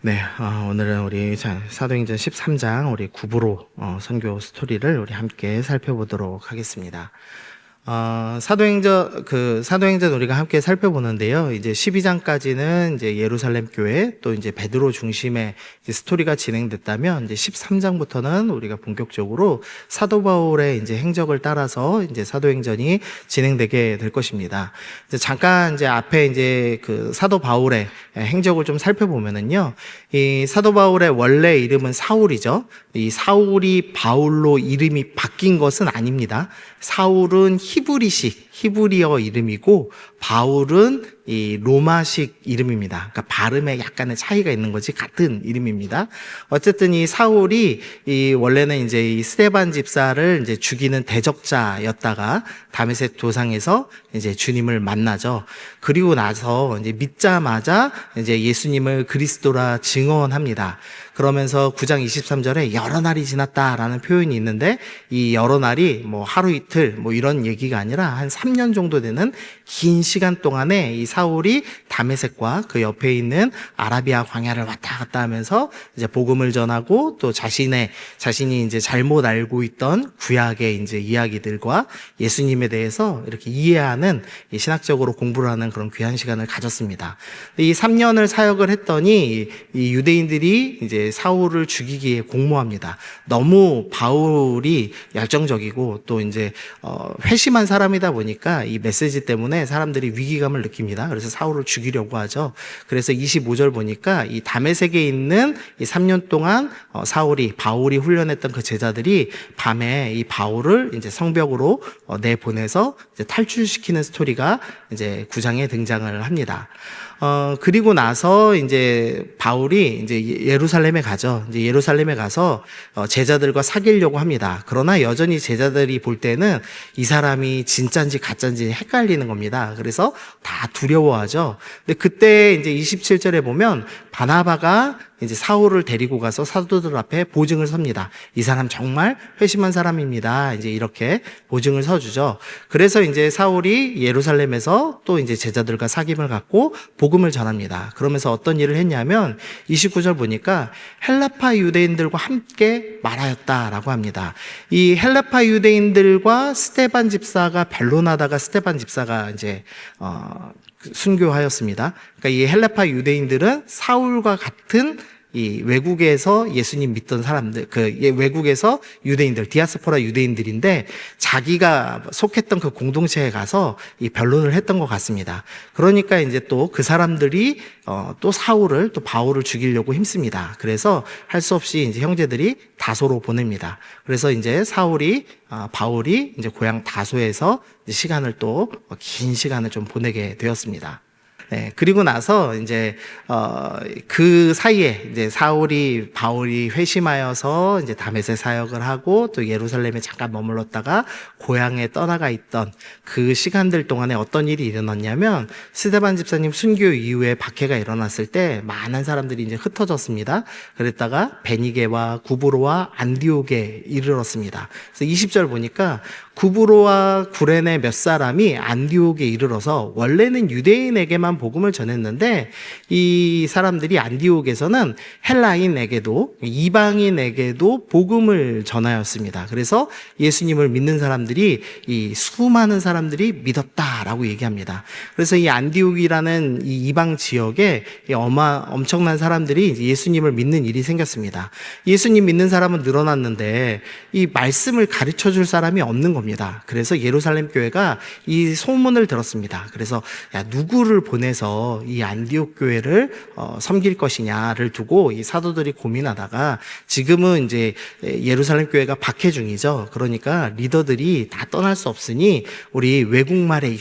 네, 오늘은 우리 사도행전 13장 우리 구부로 선교 스토리를 우리 함께 살펴보도록 하겠습니다. 사도행전 우리가 함께 살펴보는데요. 이제 12장까지는 이제 예루살렘 교회 또 이제 베드로 중심의 이제 스토리가 진행됐다면 이제 13장부터는 우리가 본격적으로 사도 바울의 이제 행적을 따라서 이제 사도행전이 진행되게 될 것입니다. 이제 잠깐 이제 앞에 이제 그 사도 바울의 행적을 좀 살펴보면은요. 이 사도 바울의 원래 이름은 사울이죠. 이 사울이 바울로 이름이 바뀐 것은 아닙니다. 사울은 히브리어 이름이고 바울은 이 로마식 이름입니다. 그러니까 발음에 약간의 차이가 있는 거지 같은 이름입니다. 어쨌든 이 사울이 이 원래는 이제 이 스데반 집사를 이제 죽이는 대적자였다가 다메섹 도상에서 이제 주님을 만나죠. 그리고 나서 이제 믿자마자 이제 예수님을 그리스도라 증언합니다. 그러면서 9장 23절에 여러 날이 지났다라는 표현이 있는데 이 여러 날이 뭐 하루 이틀 뭐 이런 얘기가 아니라 한 3년 정도 되는 긴 시간 동안에 이 사울이 다메섹과 그 옆에 있는 아라비아 광야를 왔다 갔다 하면서 이제 복음을 전하고 또 자신이 이제 잘못 알고 있던 구약의 이제 이야기들과 예수님에 대해서 이렇게 이해하는 신학적으로 공부를 하는 그런 귀한 시간을 가졌습니다. 이 3년을 사역을 했더니 이 유대인들이 이제 사울을 죽이기에 공모합니다. 너무 바울이 열정적이고 또 이제 회심한 사람이다 보니까 이 메시지 때문에 사람들이 위기감을 느낍니다. 그래서 사울을 죽이려고 하죠. 그래서 25절 보니까 이 다메섹에 있는 이 3년 동안 바울이 훈련했던 그 제자들이 밤에 이 바울을 이제 성벽으로 내보내서 이제 탈출시키는 스토리가 이제 9장에 등장을 합니다. 그리고 나서 이제 바울이 이제 예루살렘에 가죠. 이제 예루살렘에 가서 제자들과 사귀려고 합니다. 그러나 여전히 제자들이 볼 때는 이 사람이 진짜인지 가짜인지 헷갈리는 겁니다. 그래서 다 두려워하죠. 근데 그때 이제 27절에 보면 바나바가 이제 사울을 데리고 가서 사도들 앞에 보증을 섭니다. 이 사람 정말 회심한 사람입니다. 이제 이렇게 보증을 서주죠. 그래서 이제 사울이 예루살렘에서 또 이제 제자들과 사귐을 갖고 복음을 전합니다. 그러면서 어떤 일을 했냐면 29절 보니까 헬라파 유대인들과 함께 말하였다라고 합니다. 이 헬라파 유대인들과 스데반 집사가 변론하다가 스데반 집사가 이제 순교하였습니다. 그러니까 이 헬라파 유대인들은 사울과 같은 이 외국에서 예수님 믿던 사람들, 외국에서 유대인들, 디아스포라 유대인들인데 자기가 속했던 그 공동체에 가서 이 변론을 했던 것 같습니다. 그러니까 이제 또 그 사람들이 또 또 바울을 죽이려고 힘씁니다. 그래서 할 수 없이 이제 형제들이 다소로 보냅니다. 그래서 이제 바울이 이제 고향 다소에서 시간을 또 긴 시간을 좀 보내게 되었습니다. 네, 그리고 나서 이제 그 사이에 이제 바울이 회심하여서 이제 다메섹 사역을 하고 또 예루살렘에 잠깐 머물렀다가 고향에 떠나가 있던 그 시간들 동안에 어떤 일이 일어났냐면 스데반 집사님 순교 이후에 박해가 일어났을 때 많은 사람들이 이제 흩어졌습니다. 그랬다가 베니게와 구브로와 안디옥에 이르렀습니다. 그래서 20절 보니까 구브로와 구레네 몇 사람이 안디옥에 이르러서 원래는 유대인에게만 복음을 전했는데 이 사람들이 안디옥에서는 헬라인에게도 이방인에게도 복음을 전하였습니다. 그래서 예수님을 믿는 사람들이 이 수많은 사람들이 믿었다라고 얘기합니다. 그래서 이 안디옥이라는 이 이방 지역에 엄청난 사람들이 이제 예수님을 믿는 일이 생겼습니다. 예수님 믿는 사람은 늘어났는데 이 말씀을 가르쳐 줄 사람이 없는 겁니다. 그래서 예루살렘 교회가 이 소문을 들었습니다. 그래서 누구를 보내서 이 안디옥 교회를 섬길 것이냐를 두고 이 사도들이 고민하다가 지금은 이제 예루살렘 교회가 박해 중이죠. 그러니까 리더들이 다 떠날 수 없으니 우리 외국 문화에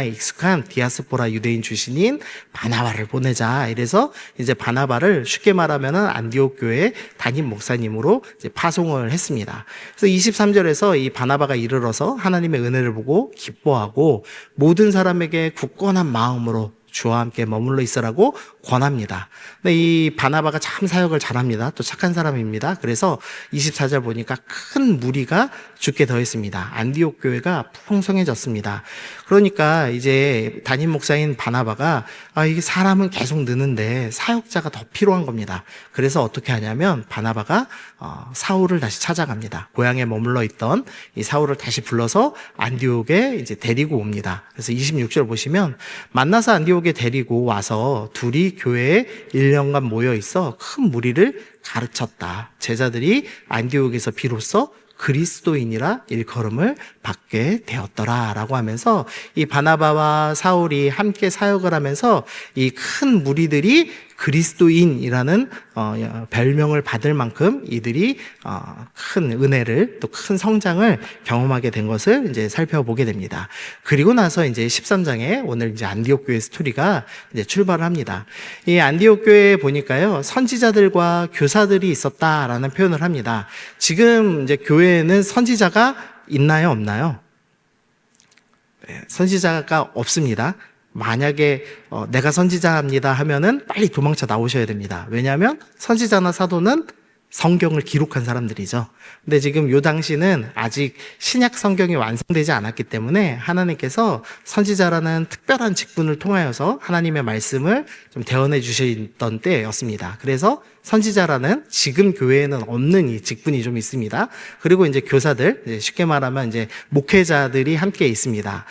익숙한 디아스포라 유대인 출신인 바나바를 보내자. 이래서 이제 바나바를 쉽게 말하면은 안디옥 교회 담임 목사님으로 이제 파송을 했습니다. 그래서 23절에서 이 바나바가 이르러서 하나님의 은혜를 보고 기뻐하고 모든 사람에게 굳건한 마음으로 주와 함께 머물러 있으라고 권합니다. 근데 이 바나바가 참 사역을 잘합니다. 또 착한 사람입니다. 그래서 24절 보니까 큰 무리가 죽게 더했습니다. 안디옥 교회가 풍성해졌습니다. 그러니까 이제 담임 목사인 바나바가 이게 사람은 계속 느는데 사역자가 더 필요한 겁니다. 그래서 어떻게 하냐면 바나바가 사울을 다시 찾아갑니다. 고향에 머물러 있던 이 사울을 다시 불러서 안디옥에 이제 데리고 옵니다. 그래서 26절 보시면 만나서 안디옥에 데리고 와서 둘이 교회에 1년간 모여 있어 큰 무리를 가르쳤다. 제자들이 안디옥에서 비로소 그리스도인이라 일컬음을 받게 되었더라 라고 하면서 이 바나바와 사울이 함께 사역을 하면서 이 큰 무리들이 그리스도인이라는 별명을 받을 만큼 이들이 큰 은혜를 또 큰 성장을 경험하게 된 것을 이제 살펴보게 됩니다. 그리고 나서 이제 13장에 오늘 이제 안디옥 교회 스토리가 이제 출발을 합니다. 이 안디옥 교회에 보니까요, 선지자들과 교사들이 있었다라는 표현을 합니다. 지금 이제 교회에는 선지자가 있나요, 없나요? 네, 선지자가 없습니다. 만약에 내가 선지자입니다 하면은 빨리 도망쳐 나오셔야 됩니다. 왜냐하면 선지자나 사도는 성경을 기록한 사람들이죠. 근데 지금 요 당시는 아직 신약 성경이 완성되지 않았기 때문에 하나님께서 선지자라는 특별한 직분을 통하여서 하나님의 말씀을 좀 대언해 주셨던 때였습니다. 그래서 선지자라는 지금 교회에는 없는 이 직분이 좀 있습니다. 그리고 이제 교사들, 이제 쉽게 말하면 이제 목회자들이 함께 있습니다.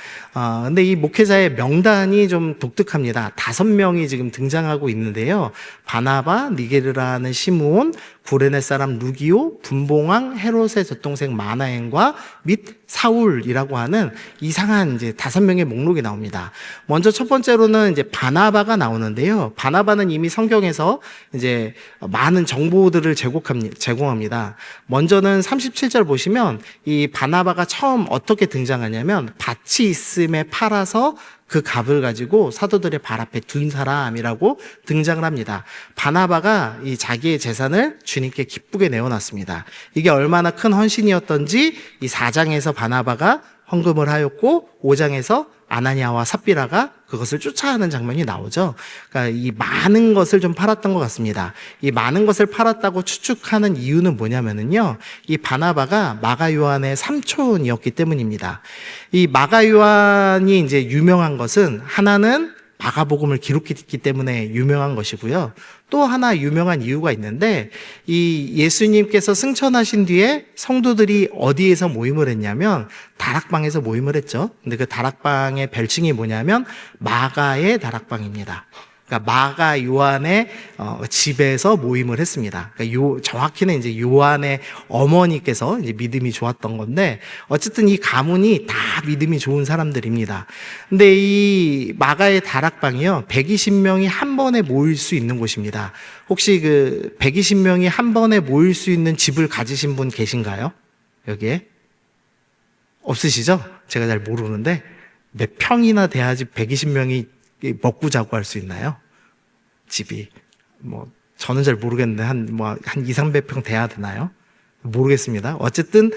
근데 이 목회자의 명단이 좀 독특합니다. 5명이 지금 등장하고 있는데요. 바나바, 니게르라는 시므온, 구레네 사람 루기오, 분봉왕, 헤롯의 젖동생 마나엔과 및 사울이라고 하는 이상한 이제 5명의 목록이 나옵니다. 먼저 첫 번째로는 이제 바나바가 나오는데요. 바나바는 이미 성경에서 이제 많은 정보들을 제공합니다. 먼저는 37절 보시면 이 바나바가 처음 어떻게 등장하냐면 밭이 있음에 팔아서 그 값을 가지고 사도들의 발 앞에 둔 사람이라고 등장을 합니다. 바나바가 이 자기의 재산을 주님께 기쁘게 내어놨습니다. 이게 얼마나 큰 헌신이었던지 이 4장에서 바나바가 헌금을 하였고 5장에서 아나니아와 삽비라가 그것을 쫓아하는 장면이 나오죠. 그러니까 이 많은 것을 좀 팔았던 것 같습니다. 이 많은 것을 팔았다고 추측하는 이유는 뭐냐면은요, 이 바나바가 마가 요한의 삼촌이었기 때문입니다. 이 마가 요한이 이제 유명한 것은 하나는 마가복음을 기록했기 때문에 유명한 것이고요. 또 하나 유명한 이유가 있는데 이 예수님께서 승천하신 뒤에 성도들이 어디에서 모임을 했냐면 다락방에서 모임을 했죠. 근데 그 다락방의 별칭이 뭐냐면 마가의 다락방입니다. 그러니까 마가 요한의 집에서 모임을 했습니다. 그러니까 정확히는 이제 요한의 어머니께서 이제 믿음이 좋았던 건데 어쨌든 이 가문이 다 믿음이 좋은 사람들입니다. 근데 이 마가의 다락방이요 120명이 한 번에 모일 수 있는 곳입니다. 혹시 그 120명이 한 번에 모일 수 있는 집을 가지신 분 계신가요? 여기에? 없으시죠? 제가 잘 모르는데 몇 평이나 돼야지 120명이 먹고 자고 할 수 있나요? 집이. 저는 잘 모르겠는데, 한 2, 300평 돼야 되나요? 모르겠습니다. 어쨌든,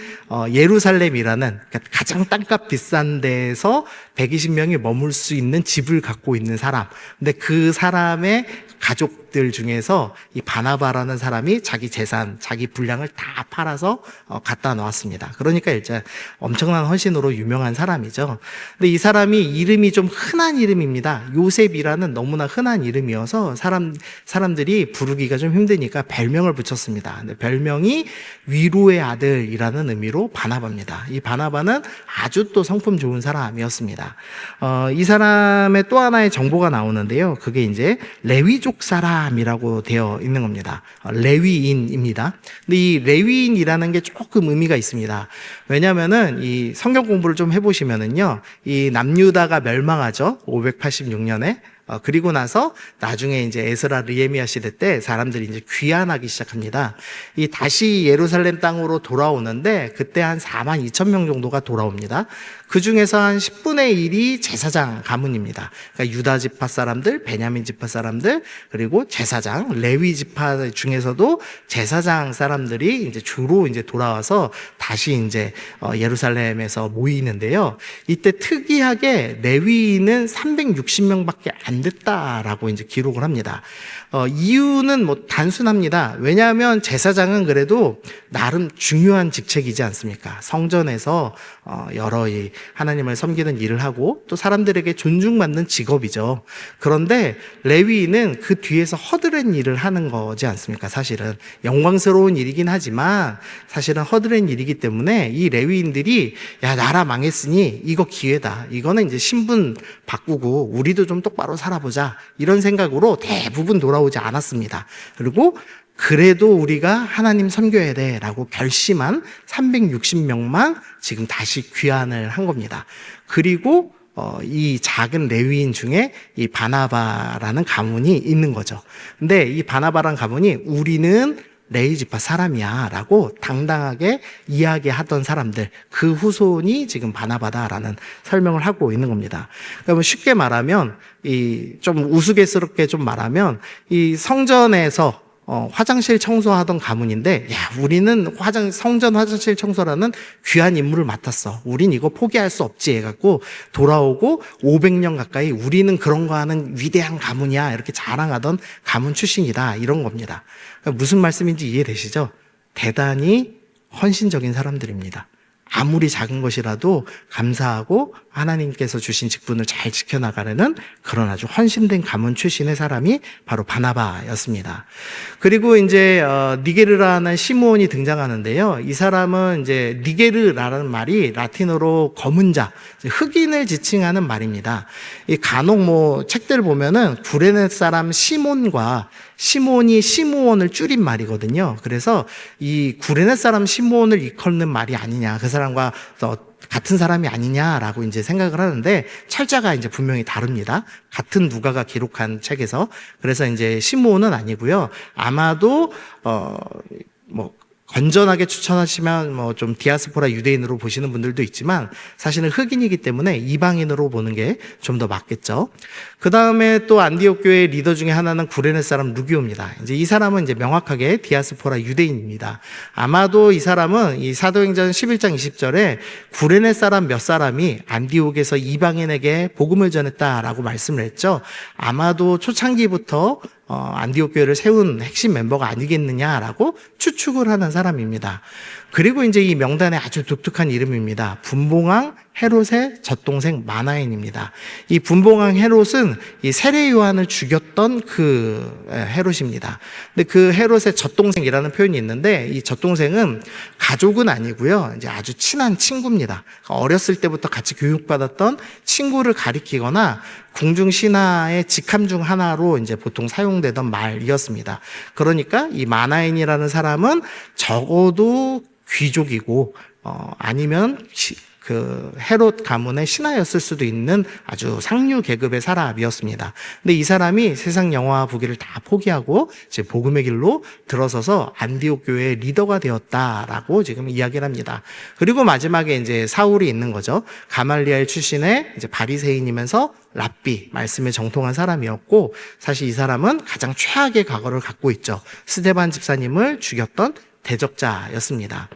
예루살렘이라는, 그러니까 가장 땅값 비싼 데에서 120명이 머물 수 있는 집을 갖고 있는 사람. 근데 그 사람의 가족들 중에서 이 바나바라는 사람이 자기 재산, 자기 분량을 다 팔아서 갖다 놓았습니다. 그러니까 일단 엄청난 헌신으로 유명한 사람이죠. 근데 이 사람이 이름이 좀 흔한 이름입니다. 요셉이라는 너무나 흔한 이름이어서 사람들이 부르기가 좀 힘드니까 별명을 붙였습니다. 근데 별명이 위로의 아들이라는 의미로 바나바입니다. 이 바나바는 아주 또 성품 좋은 사람이었습니다. 이 사람의 또 하나의 정보가 나오는데요. 그게 이제 레위족 사람이라고 되어 있는 겁니다. 레위인입니다. 근데 이 레위인이라는 게 조금 의미가 있습니다. 왜냐면은 이 성경 공부를 좀 해보시면은요, 이 남유다가 멸망하죠. 586년에. 그리고 나서 나중에 이제 에스라 느헤미야 시대 때 사람들이 이제 귀환하기 시작합니다. 이 다시 예루살렘 땅으로 돌아오는데 그때 한 4만 2천 명 정도가 돌아옵니다. 그 중에서 한 10분의 1이 제사장 가문입니다. 그러니까 유다 지파 사람들, 베냐민 지파 사람들, 그리고 제사장, 레위 지파 중에서도 제사장 사람들이 이제 주로 이제 돌아와서 다시 이제 예루살렘에서 모이는데요. 이때 특이하게 레위인은 360명밖에 안 됐다라고 이제 기록을 합니다. 이유는 뭐 단순합니다. 왜냐하면 제사장은 그래도 나름 중요한 직책이지 않습니까? 성전에서 여러 하나님을 섬기는 일을 하고 또 사람들에게 존중받는 직업이죠. 그런데 레위인은 그 뒤에서 허드렛 일을 하는 거지 않습니까? 사실은 영광스러운 일이긴 하지만 사실은 허드렛 일이기 때문에 이 레위인들이 야, 나라 망했으니 이거 기회다. 이거는 이제 신분 바꾸고 우리도 좀 똑바로 살아보자. 이런 생각으로 대부분 돌아오지 않았습니다. 그리고 그래도 우리가 하나님 섬겨야 돼 라고 결심한 360명만 지금 다시 귀환을 한 겁니다. 그리고 이 작은 레위인 중에 이 바나바라는 가문이 있는 거죠. 근데 이 바나바라는 가문이 우리는 레위 지파 사람이야 라고 당당하게 이야기하던 사람들, 그 후손이 지금 바나바다라는 설명을 하고 있는 겁니다. 그러면 쉽게 말하면 좀 우스갯스럽게 좀 말하면 이 성전에서 화장실 청소하던 가문인데, 야, 우리는 성전 화장실 청소라는 귀한 임무를 맡았어. 우린 이거 포기할 수 없지 해갖고 돌아오고 500년 가까이 우리는 그런 거 하는 위대한 가문이야. 이렇게 자랑하던 가문 출신이다. 이런 겁니다. 그러니까 무슨 말씀인지 이해되시죠? 대단히 헌신적인 사람들입니다. 아무리 작은 것이라도 감사하고 하나님께서 주신 직분을 잘 지켜나가려는 그런 아주 헌신된 가문 출신의 사람이 바로 바나바였습니다. 그리고 이제 니게르라는 시므온이 등장하는데요. 이 사람은 이제 니게르라는 말이 라틴어로 검은 자, 흑인을 지칭하는 말입니다. 이 간혹 뭐 책들 보면은 구레네 사람 시몬과 시몬이 시므온을 줄인 말이거든요. 그래서 이 구레네 사람 시므온을 일컫는 말이 아니냐, 그 사람과 같은 사람이 아니냐라고 이제 생각을 하는데 철자가 이제 분명히 다릅니다. 같은 누가가 기록한 책에서. 그래서 이제 시므온은 아니고요. 아마도 뭐 건전하게 추천하시면 뭐 좀 디아스포라 유대인으로 보시는 분들도 있지만 사실은 흑인이기 때문에 이방인으로 보는 게 좀 더 맞겠죠. 그 다음에 또 안디옥 교회 리더 중에 하나는 구레네 사람 루기오입니다. 이제 이 사람은 이제 명확하게 디아스포라 유대인입니다. 아마도 이 사람은 이 사도행전 11장 20절에 구레네 사람 몇 사람이 안디옥에서 이방인에게 복음을 전했다라고 말씀을 했죠. 아마도 초창기부터 안디옥 교회를 세운 핵심 멤버가 아니겠느냐라고 추측을 하는 사람입니다. 그리고 이제 이 명단에 아주 독특한 이름입니다. 분봉왕 헤롯의 젖동생 마나엔입니다. 이 분봉왕 헤롯은 이 세례 요한을 죽였던 그 헤롯입니다. 근데 그 헤롯의 젖동생이라는 표현이 있는데 이 젖동생은 가족은 아니고요. 이제 아주 친한 친구입니다. 어렸을 때부터 같이 교육받았던 친구를 가리키거나 궁중 신화의 직함 중 하나로 이제 보통 사용되던 말이었습니다. 그러니까 이 마나엔이라는 사람은 적어도 귀족이고 아니면 그 헤롯 가문의 신하였을 수도 있는 아주 상류 계급의 사람이었습니다. 근데 이 사람이 세상 영화와 부귀를 다 포기하고 이제 복음의 길로 들어서서 안디옥 교회의 리더가 되었다라고 지금 이야기를 합니다. 그리고 마지막에 이제 사울이 있는 거죠. 가말리엘 출신의 이제 바리새인이면서 랍비, 말씀에 정통한 사람이었고 사실 이 사람은 가장 최악의 과거를 갖고 있죠. 스데반 집사님을 죽였던 대적자였습니다.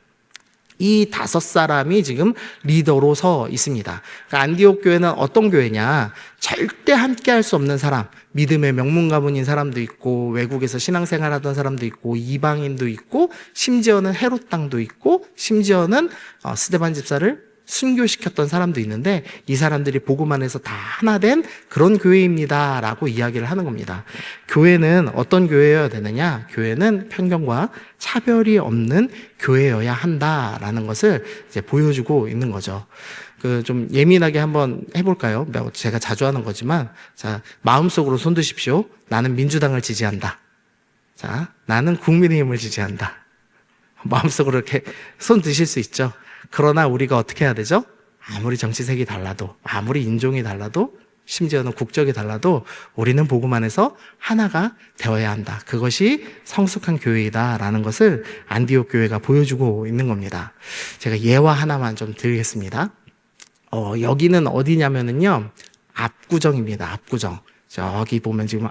이 5사람이 지금 리더로 서 있습니다. 그러니까 안디옥 교회는 어떤 교회냐? 절대 함께 할 수 없는 사람, 믿음의 명문 가문인 사람도 있고 외국에서 신앙생활하던 사람도 있고 이방인도 있고 심지어는 헤롯 땅도 있고 심지어는 스데반 집사를 순교시켰던 사람도 있는데 이 사람들이 복음 안에서 다 하나 된 그런 교회입니다 라고 이야기를 하는 겁니다. 교회는 어떤 교회여야 되느냐? 교회는 편견과 차별이 없는 교회여야 한다라는 것을 이제 보여주고 있는 거죠. 좀 예민하게 한번 해볼까요? 제가 자주 하는 거지만, 자, 마음속으로 손 드십시오. 나는 민주당을 지지한다. 자, 나는 국민의힘을 지지한다. 마음속으로 이렇게 손 드실 수 있죠. 그러나 우리가 어떻게 해야 되죠? 아무리 정치색이 달라도, 아무리 인종이 달라도, 심지어는 국적이 달라도 우리는 복음 안에서 하나가 되어야 한다. 그것이 성숙한 교회이다라는 것을 안디옥 교회가 보여주고 있는 겁니다. 제가 예화 하나만 좀 드리겠습니다. 여기는 어디냐면은요, 압구정입니다. 압구정. 저기 보면 지금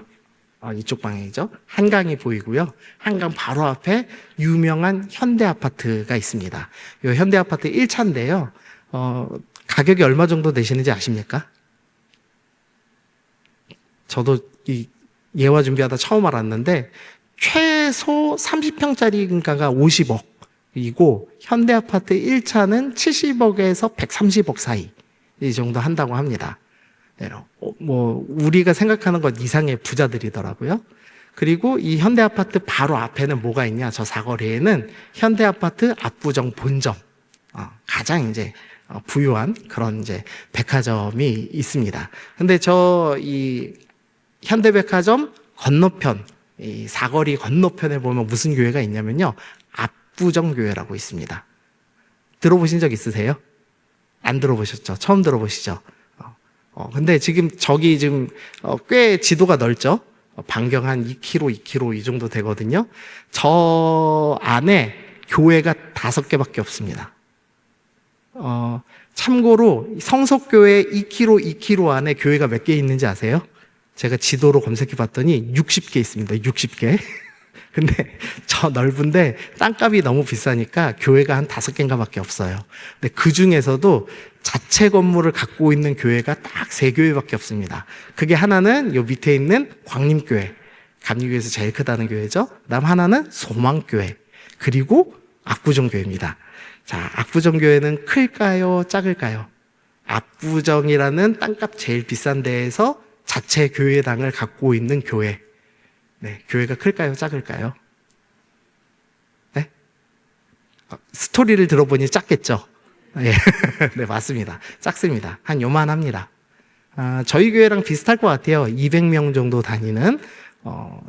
이쪽 방향이죠. 한강이 보이고요. 한강 바로 앞에 유명한 현대 아파트가 있습니다. 이 현대 아파트 1차인데요. 가격이 얼마 정도 되시는지 아십니까? 저도 이 예화 준비하다 처음 알았는데 최소 30평짜리인가가 50억이고 현대 아파트 1차는 70억에서 130억 사이 이 정도 한다고 합니다. 뭐 우리가 생각하는 것 이상의 부자들이더라고요. 그리고 이 현대 아파트 바로 앞에는 뭐가 있냐? 저 사거리에는 현대 아파트 압구정 본점, 가장 이제 부유한 그런 이제 백화점이 있습니다. 근데 저 이 현대백화점 건너편, 이 사거리 건너편에 보면 무슨 교회가 있냐면요, 압구정 교회라고 있습니다. 들어보신 적 있으세요? 안 들어보셨죠? 처음 들어보시죠? 근데 지금 저기 지금 꽤 지도가 넓죠? 반경 한 2km, 2km 이 정도 되거든요. 저 안에 교회가 5개밖에 없습니다. 참고로 성석교회 2km, 2km 안에 교회가 몇 개 있는지 아세요? 제가 지도로 검색해 봤더니 60개 있습니다. 60개. 근데 저 넓은데 땅값이 너무 비싸니까 교회가 한 5개인가 밖에 없어요. 근데 그 중에서도 자체 건물을 갖고 있는 교회가 딱 3교회밖에 없습니다. 그게 하나는 요 밑에 있는 광림교회, 감리교회에서 제일 크다는 교회죠. 그다음 하나는 소망교회, 그리고 압구정교회입니다. 자, 압구정교회는 클까요? 작을까요? 압구정이라는 땅값 제일 비싼 데에서 자체 교회당을 갖고 있는 교회. 네, 교회가 클까요? 작을까요? 네? 스토리를 들어보니 작겠죠? 예. 네, 맞습니다. 작습니다. 한 요만합니다. 저희 교회랑 비슷할 것 같아요. 200명 정도 다니는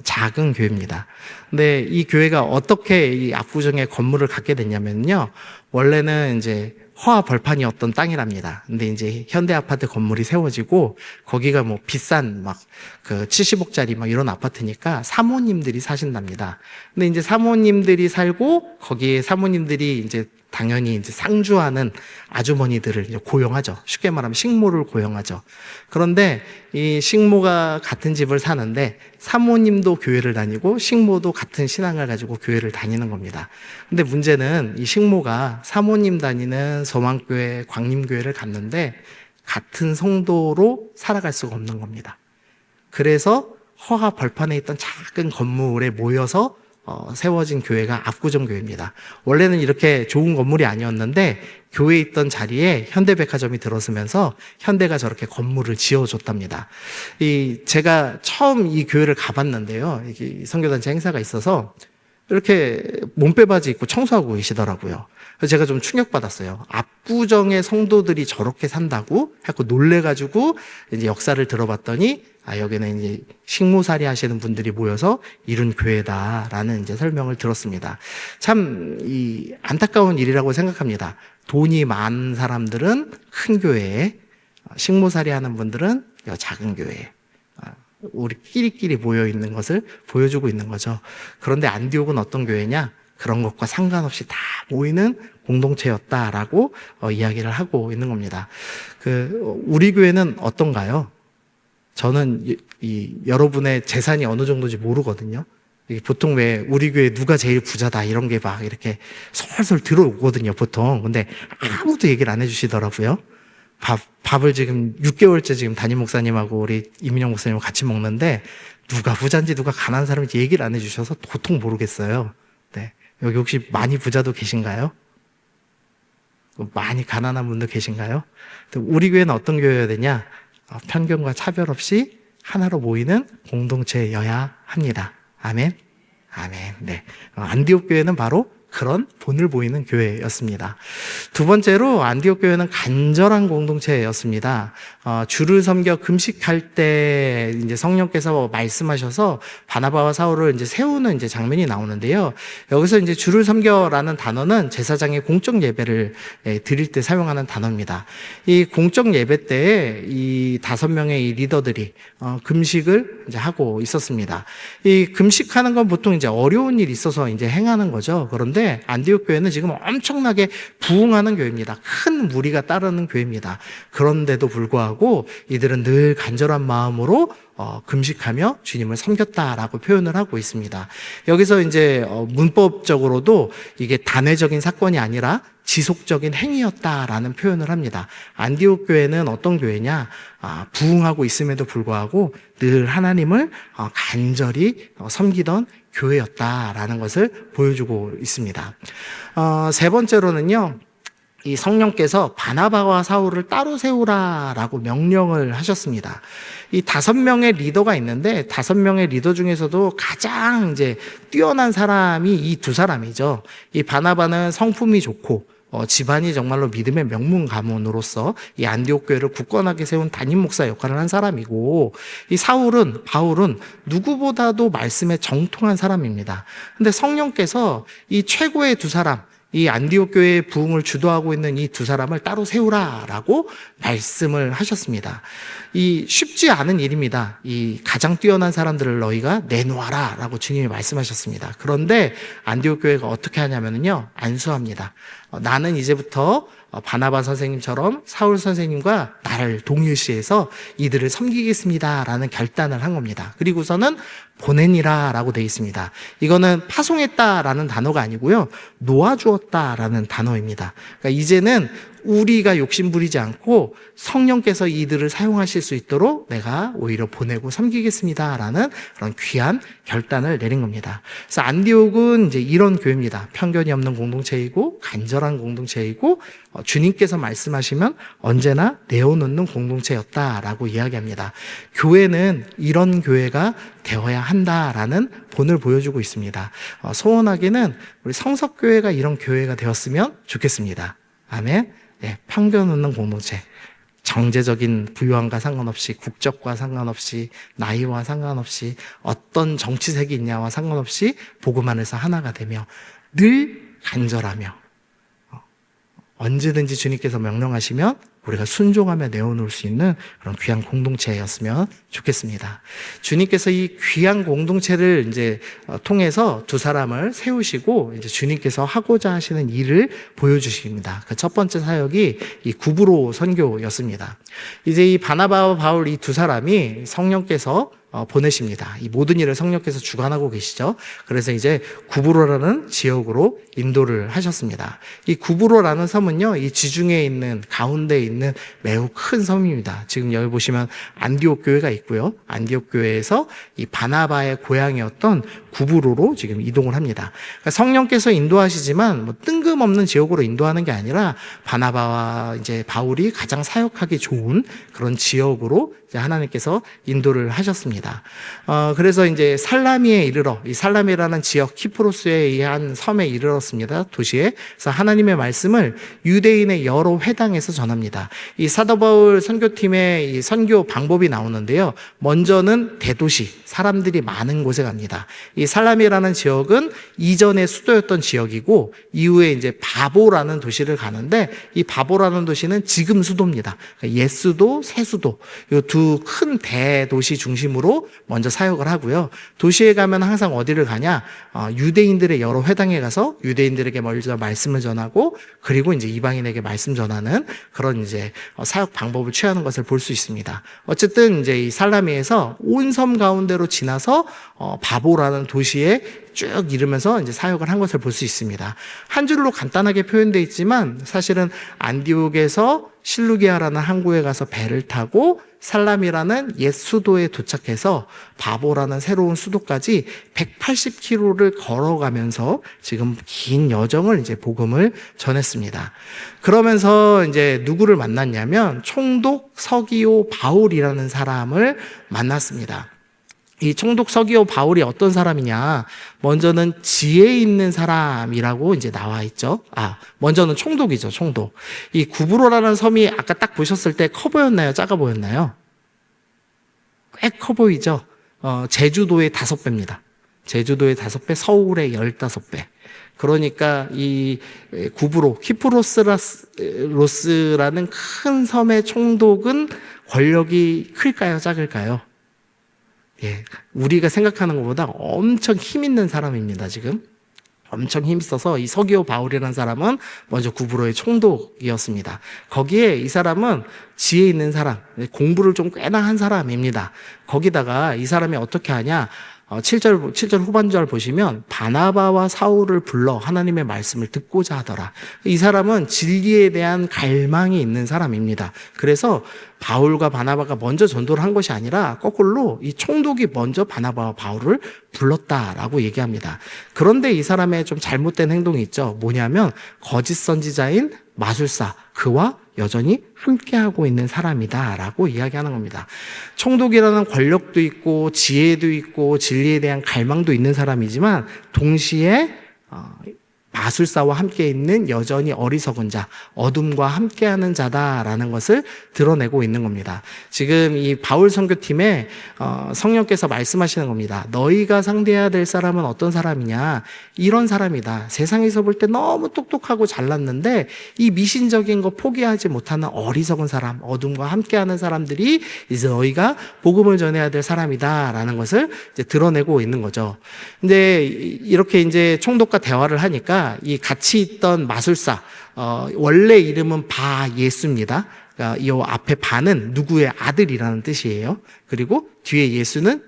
작은 교회입니다. 근데 이 교회가 어떻게 이 압구정에 건물을 갖게 됐냐면요, 원래는 이제 허화 벌판이었던 땅이랍니다. 근데 이제 현대 아파트 건물이 세워지고 거기가 뭐 비싼 막 그 70억짜리 막 이런 아파트니까 사모님들이 사신답니다. 근데 이제 사모님들이 살고 거기에 사모님들이 이제 당연히 이제 상주하는 아주머니들을 이제 고용하죠. 쉽게 말하면 식모를 고용하죠. 그런데 이 식모가 같은 집을 사는데 사모님도 교회를 다니고 식모도 같은 신앙을 가지고 교회를 다니는 겁니다. 근데 문제는 이 식모가 사모님 다니는 소망교회, 광림교회를 갔는데 같은 성도로 살아갈 수가 없는 겁니다. 그래서 허가 벌판에 있던 작은 건물에 모여서 세워진 교회가 압구정 교회입니다. 원래는 이렇게 좋은 건물이 아니었는데 교회에 있던 자리에 현대백화점이 들어서면서 현대가 저렇게 건물을 지어줬답니다. 제가 처음 이 교회를 가봤는데요, 이게 선교단체 행사가 있어서 이렇게 몸빼바지 입고 청소하고 계시더라고요. 그래서 제가 좀 충격받았어요. 압구정의 성도들이 저렇게 산다고 하고 놀래가지고 이제 역사를 들어봤더니 여기는 이제 식모살이 하시는 분들이 모여서 이룬 교회다라는 이제 설명을 들었습니다. 참 안타까운 일이라고 생각합니다. 돈이 많은 사람들은 큰 교회에, 식모살이 하는 분들은 작은 교회에 우리 끼리끼리 모여 있는 것을 보여주고 있는 거죠. 그런데 안디옥은 어떤 교회냐? 그런 것과 상관없이 다 모이는 공동체였다라고 이야기를 하고 있는 겁니다. 우리 교회는 어떤가요? 저는 여러분의 재산이 어느 정도인지 모르거든요. 보통 왜 우리 교회 누가 제일 부자다 이런 게 막 이렇게 솔솔 들어오거든요, 보통. 근데 아무도 얘기를 안 해주시더라고요. 밥을 지금 6개월째 지금 담임 목사님하고 우리 이민영 목사님하고 같이 먹는데 누가 부자인지 누가 가난한 사람인지 얘기를 안 해주셔서 도통 모르겠어요. 네. 여기 혹시 많이 부자도 계신가요? 많이 가난한 분도 계신가요? 우리 교회는 어떤 교회여야 되냐? 편견과 차별 없이 하나로 모이는 공동체여야 합니다. 아멘. 아멘. 네. 안디옥 교회는 바로 그런 본을 보이는 교회였습니다. 두 번째로 안디옥 교회는 간절한 공동체였습니다. 주를 섬겨 금식할 때 이제 성령께서 말씀하셔서 바나바와 사울을 이제 세우는 이제 장면이 나오는데요. 여기서 이제 주를 섬겨라는 단어는 제사장의 공적 예배를 드릴 때 사용하는 단어입니다. 이 공적 예배 때에 이 5명의 이 리더들이 금식을 이제 하고 있었습니다. 이 금식하는 건 보통 이제 어려운 일이 있어서 이제 행하는 거죠. 그런데 그런데 안디옥 교회는 지금 엄청나게 부흥하는 교회입니다. 큰 무리가 따르는 교회입니다. 그런데도 불구하고 이들은 늘 간절한 마음으로 금식하며 주님을 섬겼다라고 표현을 하고 있습니다. 여기서 이제 문법적으로도 이게 단회적인 사건이 아니라 지속적인 행위였다라는 표현을 합니다. 안디옥 교회는 어떤 교회냐? 부흥하고 있음에도 불구하고 늘 하나님을 간절히 섬기던 교회였다라는 것을 보여주고 있습니다. 세 번째로는요, 이 성령께서 바나바와 사울을 따로 세우라라고 명령을 하셨습니다. 이 5명의 리더가 있는데 5명의 리더 중에서도 가장 이제 뛰어난 사람이 이 2사람이죠. 이 바나바는 성품이 좋고 집안이 정말로 믿음의 명문 가문으로서 이 안디옥 교회를 굳건하게 세운 담임 목사 역할을 한 사람이고, 이 바울은 누구보다도 말씀에 정통한 사람입니다. 근데 성령께서 이 최고의 2사람, 이 안디옥 교회의 부흥을 주도하고 있는 이 2사람을 따로 세우라라고 말씀을 하셨습니다. 이 쉽지 않은 일입니다. 이 가장 뛰어난 사람들을 너희가 내놓아라라고 주님이 말씀하셨습니다. 그런데 안디옥 교회가 어떻게 하냐면요, 안수합니다. 나는 이제부터 바나바 선생님처럼 사울 선생님과 나를 동일시해서 이들을 섬기겠습니다라는 결단을 한 겁니다. 그리고서는 보내니라라고 되어 있습니다. 이거는 파송했다라는 단어가 아니고요, 놓아주었다라는 단어입니다. 그러니까 이제는 우리가 욕심부리지 않고 성령께서 이들을 사용하실 수 있도록 내가 오히려 보내고 섬기겠습니다라는 그런 귀한 결단을 내린 겁니다. 그래서 안디옥은 이제 이런 교회입니다. 편견이 없는 공동체이고 간절한 공동체이고 주님께서 말씀하시면 언제나 내어놓는 공동체였다라고 이야기합니다. 교회는 이런 교회가 되어야 한다라는 본을 보여주고 있습니다. 소원하기는 우리 성석교회가 이런 교회가 되었으면 좋겠습니다. 아멘. 네, 편견 없는 공동체, 정제적인 부유함과 상관없이, 국적과 상관없이, 나이와 상관없이, 어떤 정치색이 있냐와 상관없이 복음 안에서 하나가 되며 늘 간절하며 언제든지 주님께서 명령하시면 우리가 순종하며 내어놓을 수 있는 그런 귀한 공동체였으면 좋겠습니다. 주님께서 이 귀한 공동체를 이제 통해서 2사람을 세우시고 이제 주님께서 하고자 하시는 일을 보여주십니다. 그 첫 번째 사역이 이 구브로 선교였습니다. 이제 이 바나바와 바울 이 2사람이 성령께서 보내십니다. 이 모든 일을 성령께서 주관하고 계시죠. 그래서 이제 구브로라는 지역으로 인도를 하셨습니다. 이 구브로라는 섬은요, 이 지중해에 있는 가운데에 있는 매우 큰 섬입니다. 지금 여기 보시면 안디옥 교회가 있고요. 안디옥 교회에서 이 바나바의 고향이었던 구브로로 지금 이동을 합니다. 그러니까 성령께서 인도하시지만 뭐 뜬금없는 지역으로 인도하는 게 아니라 바나바와 이제 바울이 가장 사역하기 좋은 그런 지역으로 이제 하나님께서 인도를 하셨습니다. 그래서 이제 살라미에 이르러, 이 살라미라는 지역 키프로스의 한 섬에 이르렀습니다. 도시에. 그래서 하나님의 말씀을 유대인의 여러 회당에서 전합니다. 이 사도 바울 선교팀의 이 선교 방법이 나오는데요. 먼저는 대도시, 사람들이 많은 곳에 갑니다. 이 살라미라는 지역은 이전에 수도였던 지역이고 이후에 이제 바보라는 도시를 가는데, 이 바보라는 도시는 지금 수도입니다. 그러니까 옛 수도, 새 수도, 이 두 큰 대도시 중심으로 먼저 사역을 하고요. 도시에 가면 항상 어디를 가냐? 유대인들의 여러 회당에 가서 유대인들에게 먼저 말씀을 전하고, 그리고 이제 이방인에게 말씀 전하는 그런 이제 사역 방법을 취하는 것을 볼 수 있습니다. 어쨌든 이제 이 살라미에서 온 섬 가운데로 지나서 바보라는 도시에 쭉 이르면서 이제 사역을 한 것을 볼 수 있습니다. 한 줄로 간단하게 표현되어 있지만 사실은 안디옥에서 실루기아라는 항구에 가서 배를 타고 살람이라는 옛 수도에 도착해서 바보라는 새로운 수도까지 180km를 걸어가면서 지금 긴 여정을 이제 복음을 전했습니다. 그러면서 이제 누구를 만났냐면 총독 서기오 바울이라는 사람을 만났습니다. 이 총독 서기오 바울이 어떤 사람이냐? 먼저는 지혜 있는 사람이라고 이제 나와 있죠. 먼저는 총독이죠, 총독. 이 구브로라는 섬이 아까 딱 보셨을 때 커 보였나요? 작아 보였나요? 꽤 커 보이죠? 제주도의 5배입니다. 제주도의 5배, 서울의 15배. 그러니까 이 구브로, 키프로스라는 큰 섬의 총독은 권력이 클까요? 작을까요? 예, 우리가 생각하는 것보다 엄청 힘 있는 사람입니다, 지금. 엄청 힘있어서 이 서기오 바울이라는 사람은 먼저 구브로의 총독이었습니다. 거기에 이 사람은 지혜 있는 사람, 공부를 좀 꽤나 한 사람입니다. 거기다가 이 사람이 어떻게 하냐, 7절 후반절 보시면 바나바와 사울을 불러 하나님의 말씀을 듣고자 하더라. 이 사람은 진리에 대한 갈망이 있는 사람입니다. 그래서 바울과 바나바가 먼저 전도를 한 것이 아니라 거꾸로 이 총독이 먼저 바나바와 바울을 불렀다라고 얘기합니다. 그런데 이 사람의 좀 잘못된 행동이 있죠. 뭐냐면 거짓 선지자인 마술사, 그와 여전히 함께하고 있는 사람이다라고 이야기하는 겁니다. 총독이라는 권력도 있고 지혜도 있고 진리에 대한 갈망도 있는 사람이지만 동시에 마술사와 함께 있는 여전히 어리석은 자, 어둠과 함께하는 자다라는 것을 드러내고 있는 겁니다. 지금 이 바울 선교팀에 성령께서 말씀하시는 겁니다. 너희가 상대해야 될 사람은 어떤 사람이냐? 이런 사람이다. 세상에서 볼 때 너무 똑똑하고 잘났는데 이 미신적인 거 포기하지 못하는 어리석은 사람, 어둠과 함께하는 사람들이 이제 너희가 복음을 전해야 될 사람이다라는 것을 이제 드러내고 있는 거죠. 근데 이렇게 이제 총독과 대화를 하니까 이 같이 있던 마술사, 원래 이름은 바예수입니다. 그러니까 이 앞에 바는 누구의 아들이라는 뜻이에요. 그리고 뒤에 예수는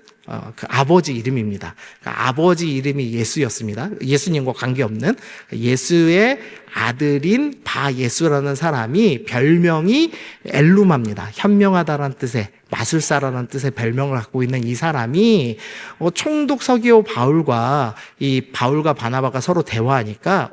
그 아버지 이름입니다. 그러니까 아버지 이름이 예수였습니다. 예수님과 관계없는 예수의 아들인 바예수라는 사람이 별명이 엘루마입니다. 현명하다라는 뜻의, 마술사라는 뜻의 별명을 갖고 있는 이 사람이 총독 서기오 바울과 바나바가 서로 대화하니까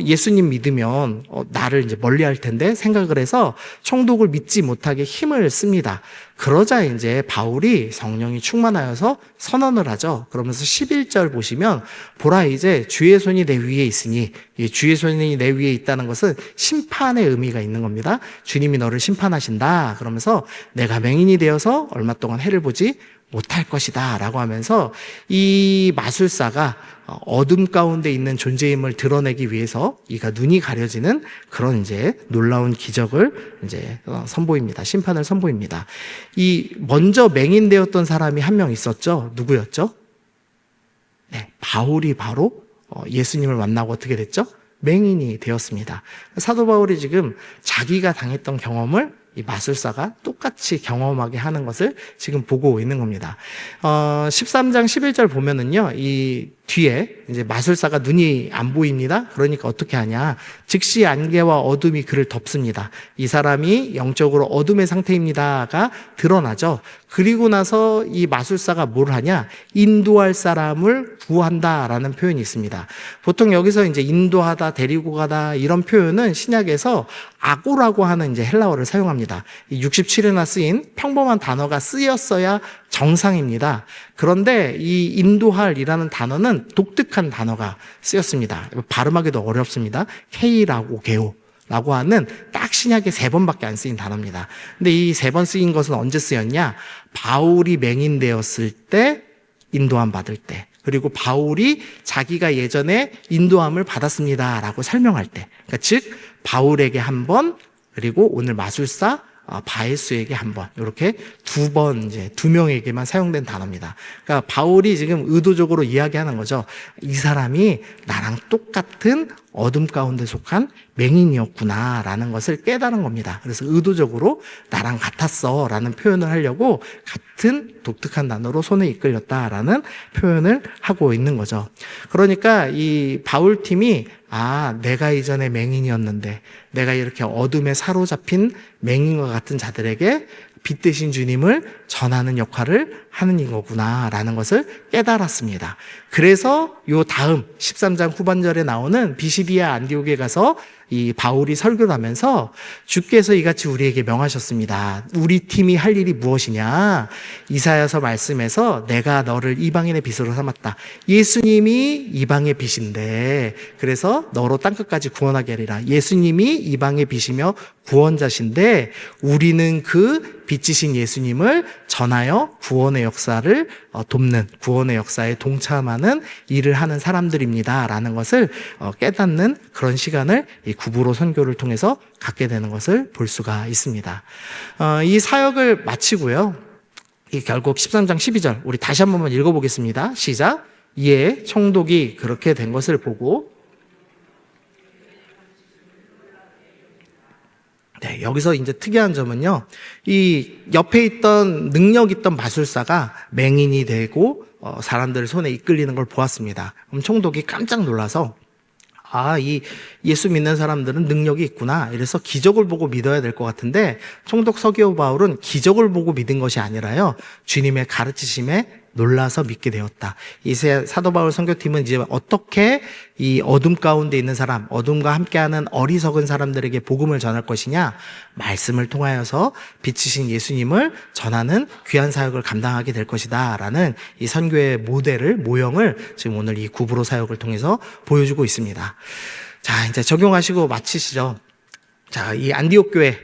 예수님 믿으면 나를 이제 멀리할 텐데 생각을 해서 총독을 믿지 못하게 힘을 씁니다. 그러자 이제 바울이 성령이 충만하여서 선언을 하죠. 그러면서 11절 보시면 보라 이제 주의 손이 내 위에 있으니, 주의 손이 내 위에 있다는 것은 심판의 의미가 있는 겁니다. 주님이 너를 심판하신다. 그러면서 내가 맹인이 되어서 얼마 동안 해를 보지 못할 것이다 라고 하면서 이 마술사가 어둠 가운데 있는 존재임을 드러내기 위해서 이가 눈이 가려지는 그런 이제 놀라운 기적을 이제 선보입니다. 심판을 선보입니다. 이 먼저 맹인되었던 사람이 한 명 있었죠. 누구였죠? 네, 바울이 바로 예수님을 만나고 어떻게 됐죠? 맹인이 되었습니다. 사도 바울이 지금 자기가 당했던 경험을 이 마술사가 똑같이 경험하게 하는 것을 지금 보고 있는 겁니다. 13장 11절 보면은요, 이 뒤에 이제 마술사가 눈이 안 보입니다. 그러니까 어떻게 하냐? 즉시 안개와 어둠이 그를 덮습니다. 이 사람이 영적으로 어둠의 상태입니다가 드러나죠. 그리고 나서 이 마술사가 뭘 하냐? 인도할 사람을 구한다라는 표현이 있습니다. 보통 여기서 이제 인도하다, 데리고 가다 이런 표현은 신약에서 아고라고 하는 이제 헬라어를 사용합니다. 67회나 쓰인 평범한 단어가 쓰였어야 정상입니다. 그런데 이 인도할이라는 단어는 독특한 단어가 쓰였습니다. 발음하기도 어렵습니다. 케이라고 게오라고 하는 딱 신약에 3번밖에 안 쓰인 단어입니다. 근데 이 3번 쓰인 것은 언제 쓰였냐? 바울이 맹인되었을 때, 인도함 받을 때, 그리고 바울이 자기가 예전에 인도함을 받았습니다라고 설명할 때, 그러니까 즉 바울에게 한 번, 그리고 오늘 마술사 바에수에게 한 번, 이렇게 2번 이제 2명에게만 사용된 단어입니다. 그러니까 바울이 지금 의도적으로 이야기하는 거죠. 이 사람이 나랑 똑같은 어둠 가운데 속한 맹인이었구나라는 것을 깨달은 겁니다. 그래서 의도적으로 나랑 같았어 라는 표현을 하려고 같은 독특한 단어로 손에 이끌렸다라는 표현을 하고 있는 거죠. 그러니까 이 바울팀이 내가 이전에 맹인이었는데 내가 이렇게 어둠에 사로잡힌 맹인과 같은 자들에게 빛 대신 주님을 전하는 역할을 하는 거구나라는 것을 깨달았습니다. 그래서 요 다음 13장 후반절에 나오는 비시디아 안디옥에 가서 이 바울이 설교를 하면서 주께서 이같이 우리에게 명하셨습니다. 우리 팀이 할 일이 무엇이냐? 이사야서 말씀에서 내가 너를 이방인의 빛으로 삼았다. 예수님이 이방의 빛인데 그래서 너로 땅끝까지 구원하게 하리라. 예수님이 이방의 빛이며 구원자신데 우리는 그 빛이신 예수님을 전하여 구원의 역사를 돕는, 구원의 역사에 동참하는 일을 하는 사람들입니다 라는 것을 깨닫는 그런 시간을 이 구브로 선교를 통해서 갖게 되는 것을 볼 수가 있습니다. 이 사역을 마치고요, 이 결국 13장 12절 우리 다시 한 번만 읽어보겠습니다. 시작. 이에 총독이 그렇게 된 것을 보고, 네, 여기서 이제 특이한 점은요, 이 옆에 있던 능력 있던 마술사가 맹인이 되고 사람들 손에 이끌리는 걸 보았습니다. 그럼 총독이 깜짝 놀라서, 이 예수 믿는 사람들은 능력이 있구나. 이래서 기적을 보고 믿어야 될 것 같은데, 총독 서기오 바울은 기적을 보고 믿은 것이 아니라요, 주님의 가르치심에 놀라서 믿게 되었다. 이 사도 바울 선교팀은 이제 어떻게 이 어둠 가운데 있는 사람, 어둠과 함께하는 어리석은 사람들에게 복음을 전할 것이냐? 말씀을 통하여서 빛이신 예수님을 전하는 귀한 사역을 감당하게 될 것이다 라는 이 선교의 모형을 지금 오늘 이 구브로 사역을 통해서 보여주고 있습니다. 자, 이제 적용하시고 마치시죠. 자, 이 안디옥 교회,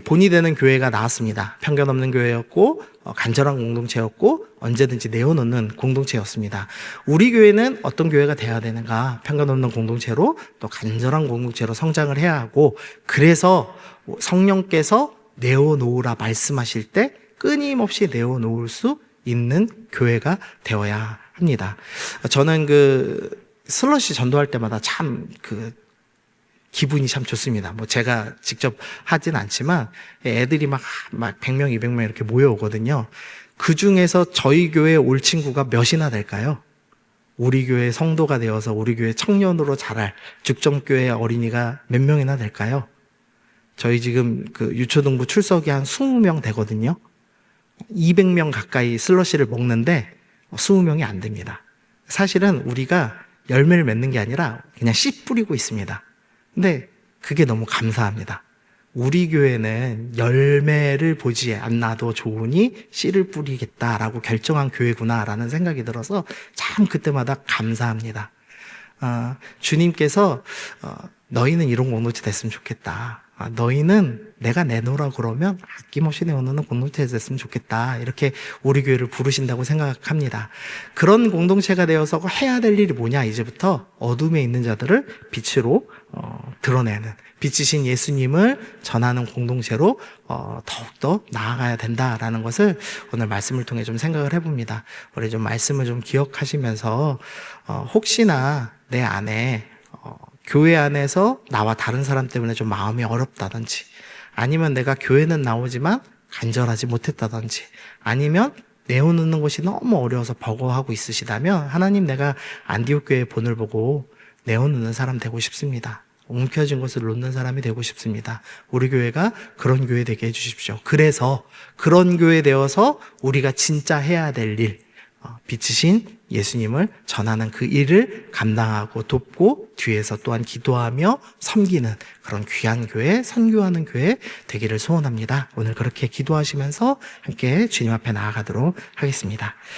본이 되는 교회가 나왔습니다. 편견 없는 교회였고, 간절한 공동체였고, 언제든지 내어놓는 공동체였습니다. 우리 교회는 어떤 교회가 되어야 되는가? 편견 없는 공동체로, 또 간절한 공동체로 성장을 해야 하고, 그래서 성령께서 내어놓으라 말씀하실 때 끊임없이 내어놓을 수 있는 교회가 되어야 합니다. 저는 슬러시 전도할 때마다 참 기분이 참 좋습니다. 제가 직접 하진 않지만 애들이 막 100명, 200명 이렇게 모여오거든요. 그 중에서 저희 교회에 올 친구가 몇이나 될까요? 우리 교회 성도가 되어서 우리 교회 청년으로 자랄 죽정교회 어린이가 몇 명이나 될까요? 저희 지금 유초등부 출석이 한 20명 되거든요. 200명 가까이 슬러시를 먹는데 20명이 안 됩니다. 사실은 우리가 열매를 맺는 게 아니라 그냥 씨 뿌리고 있습니다. 근데 그게 너무 감사합니다. 우리 교회는 열매를 보지 않아도 좋으니 씨를 뿌리겠다라고 결정한 교회구나라는 생각이 들어서 참 그때마다 감사합니다. 주님께서 너희는 이런 공동체 됐으면 좋겠다. 너희는 내가 내놓으라 그러면 아낌없이 내어놓는 공동체 됐으면 좋겠다. 이렇게 우리 교회를 부르신다고 생각합니다. 그런 공동체가 되어서 해야 될 일이 뭐냐? 이제부터 어둠에 있는 자들을 빛으로 드러내는, 빛이신 예수님을 전하는 공동체로 더욱더 나아가야 된다라는 것을 오늘 말씀을 통해 좀 생각을 해봅니다. 우리 좀 말씀을 좀 기억하시면서 혹시나 내 안에 교회 안에서 나와 다른 사람 때문에 좀 마음이 어렵다든지, 아니면 내가 교회는 나오지만 간절하지 못했다든지, 아니면 내어놓는 것이 너무 어려워서 버거워하고 있으시다면 하나님, 내가 안디옥 교회의 본을 보고 내어놓는 사람 되고 싶습니다. 움켜진 것을 놓는 사람이 되고 싶습니다. 우리 교회가 그런 교회 되게 해주십시오. 그래서 그런 교회 되어서 우리가 진짜 해야 될 일, 빛이신 예수님을 전하는 그 일을 감당하고 돕고 뒤에서 또한 기도하며 섬기는 그런 귀한 교회, 선교하는 교회 되기를 소원합니다. 오늘 그렇게 기도하시면서 함께 주님 앞에 나아가도록 하겠습니다.